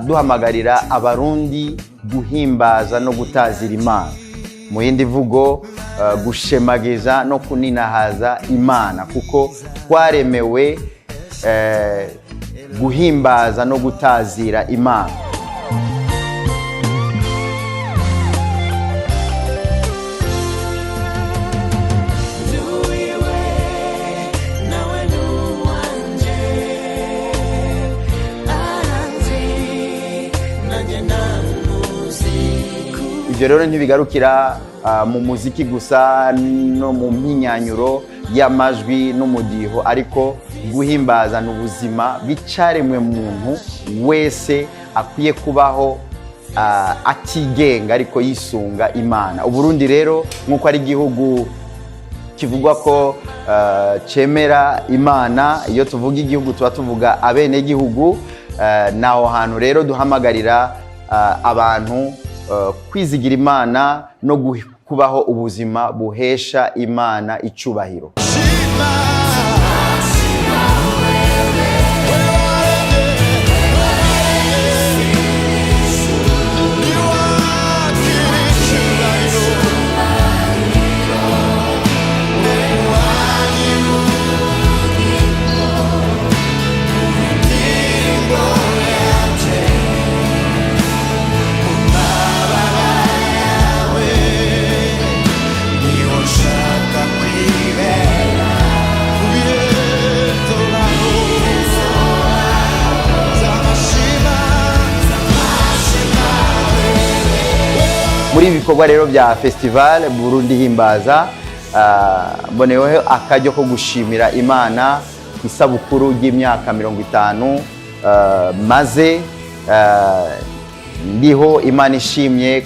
duhamagarira abarundi guhimbaza no gutazira Imana, mu yindi vugo gushemagiza no kuninahaza Imana, kuko twaremewe guhimbaza no gutazira Imana. Ibyo rero ntibigarukira mu muziki gusa no mu mpinyanyuro y'amajwi n'umudiho, ariko guhimbaza n'ubuzima bicaremwe muntu wese akwiye kubaho atigenga ariko yisunga Imana. Uburundi rero nk'uko ari igihugu kivugwa ko cemera Imana, iyo tuvuga igihugu tuba tuvuga abene gihugu, naho hantu rero duhamagarira abantu kwizigira Imana no kubaho ubuzima buhesha Imana icubahiro. Muri ibikorwa rero bya festival Burundi himbaza, mboneyeho akaryo ko gushimira Imana isabukuru y'imyaka 50 maze ndiho. Imana ishimye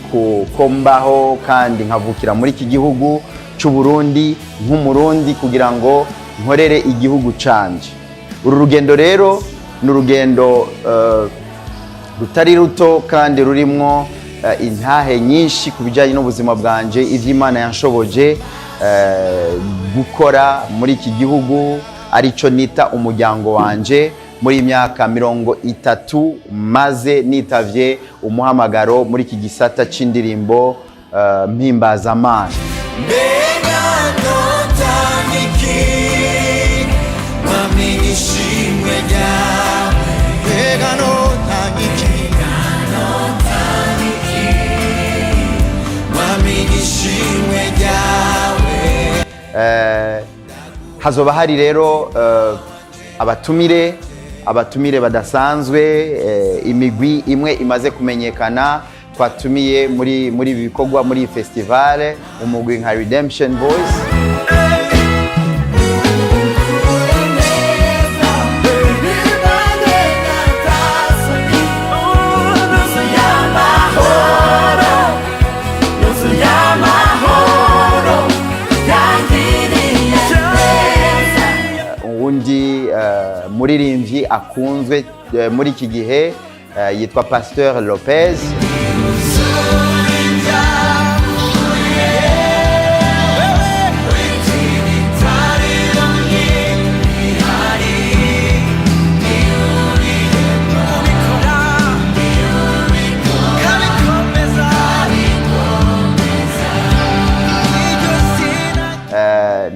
ko mbaho kandi nkavukira muri iki gihugu cy'u Burundi nk'umurundi kugira ngo nkorere igihugu canje. Uru rugendo rero ni urugendo rutari ruto kandi rurimwo intahe nyinshi ku bijyanye n'ubuzima bwanje, ivy'Imana yanshoboje gukora muri iki gihugu, arico nita umuryango wanje, muri imyaka 30 maze nitavye umuhamagaro muri iki gisata c'indirimbo mpimbazamana. Hazoba hari rero abatumire badasanzwe, imigwi imwe imaze kumenyekana twatumiye muri bikorwa muri festival, umugwi nka Redemption Voice, muririmbyi akunzwe muri iki gihe yitwa Pasteur Lopez.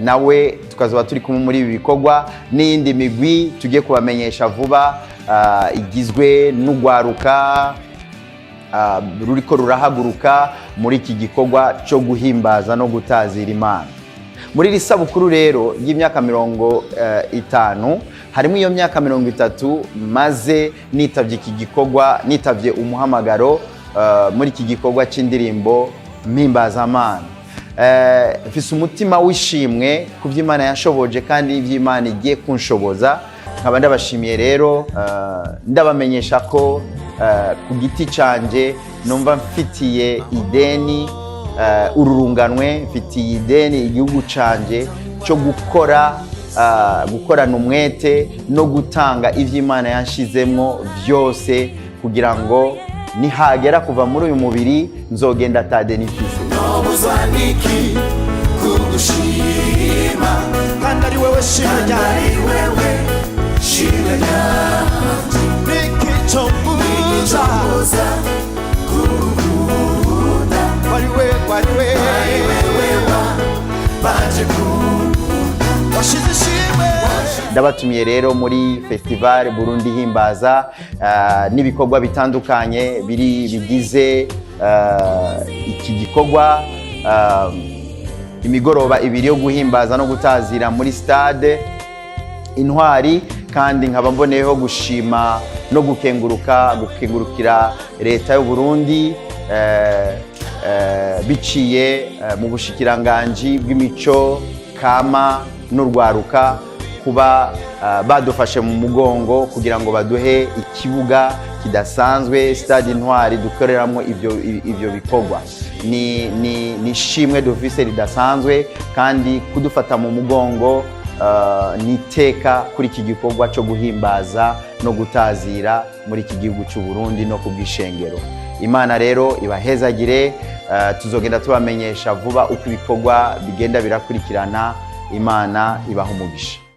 Nawe tukazoba turi kumwe muri ibi bikorwa n'indi migwi tugiye kubamenyesha vuba, igizwe n'ugwaruka ruriko rurahaguruka muri iki gikorwa cyo guhimbaza no gutazira Imana. Muri iri sabukuru rero y'imyaka 50 harimo iyo myaka 30 maze nitavye iki gikorwa, nitavye umuhamagaro muri iki gikorwa c'indirimbo mpimbazamana. Mfise umutima wishimwe ku vy'Imana yashoboje kandi ivy'Imana igiye kunshoboza. Nkaba ndabashimiye rero, ndabamenyesha ko ku giti canje numva mfitiye ideni ururunganwe, mfitiye ideni igihugu canje cyo gukorana umwete no gutanga ivy'Imana yanshizemwo byose, kugira ngo nihagera kuva muri uyu mubiri nzogenda atadeni mfise. Nobuzaniki kugushima kandi ari wewe shimwe ryanjye nikico mbuza uza kunkunda, wari wewe wabanje kunkunda, washize ishimwe. Ndabatumiye rero muri Festival Burundi Himbaza n'ibikorwa bitandukanye bigize iki gikorwa, imigoroba ibiri yo guhimbaza no gutazira muri stade Intwari, kandi nkaba mboneyeho gushima no gukengurukira leta y'u Burundi biciye mu bushikiranganji bw'imico kama n'urwaruka kuba badufashe mu mugongo kugira ngo baduhe ikibuga kidasanzwe stade Intwari dukoreramo ivyo bikorwa. Ni ishimwe dufise ridasanzwe, kandi kudufata mu mugongo niteka kuri iki gikorwa cyo guhimbaza no gutazira muri iki gihugu cy'u Burundi no kubwishengero. Imana rero ibahezagire, tuzogenda tubamenyesha vuba uko ibikorwa bigenda birakurikirana. Imana ibaha umugisha.